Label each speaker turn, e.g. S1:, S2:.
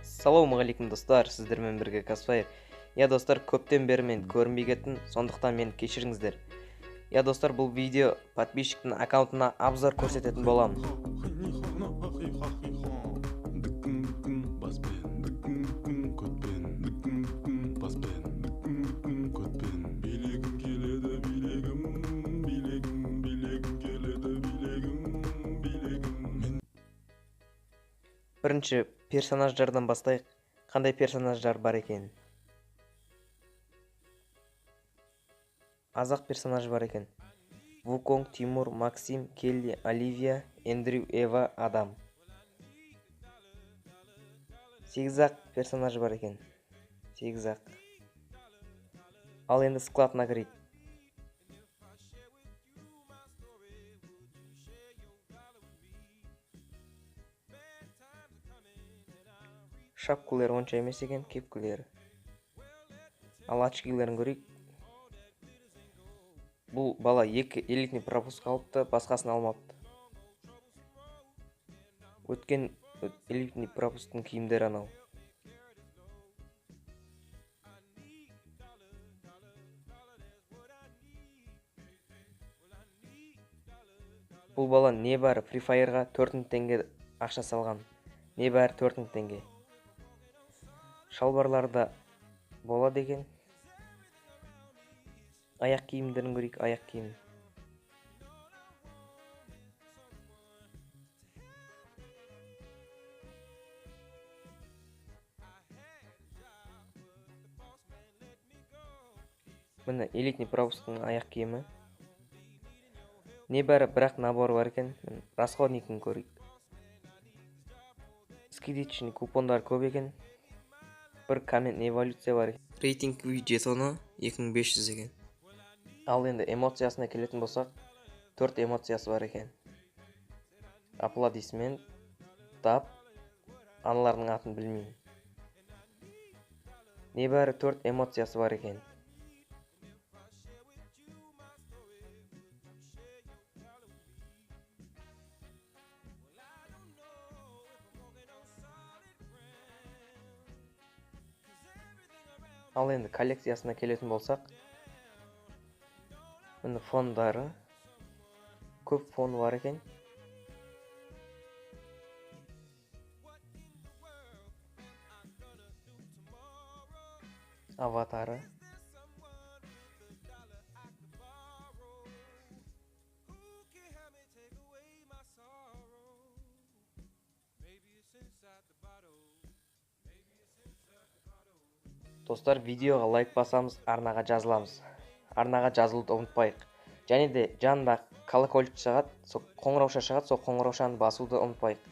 S1: Ассалаумағалейкум достар, сіздермен бірге Касфайр. Я достар, көптен бері мен көрінбей кеттім, сондықтан мені кешіріңіздер. Я достар, бұл видео подписчиктің аккаунтына обзор көрсететін боламын. Бірінші персонаждардан бастайық. Қандай персонаждар бар екен? Азақ персонаж бар екен. Вуконг, Тимур, Максим, Келли, Оливия, Эндрю, Эва, Адам. Сегізақ персонаж бар екен. Сегізақ. Ал енді складына кірейік. Шапкулер онша емес екен, кепкілері. Ал очкилерін көрейік. Бұл бала екі элитный пропуск алыпты, басқасын алмапты. Өткен элитный пропусктың киімдері анау. Бұл бала не бары Free Fire'ға 4 теңге ақша салған. Не бәрі 4 теңге. Шалбарларда болады екен. Аяқ киімдерін көрейік, аяқ киім. Міне элитный пропусктың аяқ киімі. Небәрі бірақ набор бар екен. Расходникін көрейік. Скидочный купондар көп екен. Бір комментный эволюция бар. Рейтинг жетоны 2500 екен. Ал енді эмоциясына келетін болсақ, 4 эмоциясы бар екен. Аплодисмент, тап, аналардың атын білмеймін. Небәрі 4 эмоциясы бар екен. Ал енді коллекциясына келетін болсақ, міне фондары, көп фон бар екен. Аватары. Достар, видеоға лайк басамыз, арнаға жазыламыз. Арнаға жазылуды ұмытпайық. Және де жанында колокольчик шығады, қоңырауша шығады, сол қоңыраушаны басуды ұмытпайық.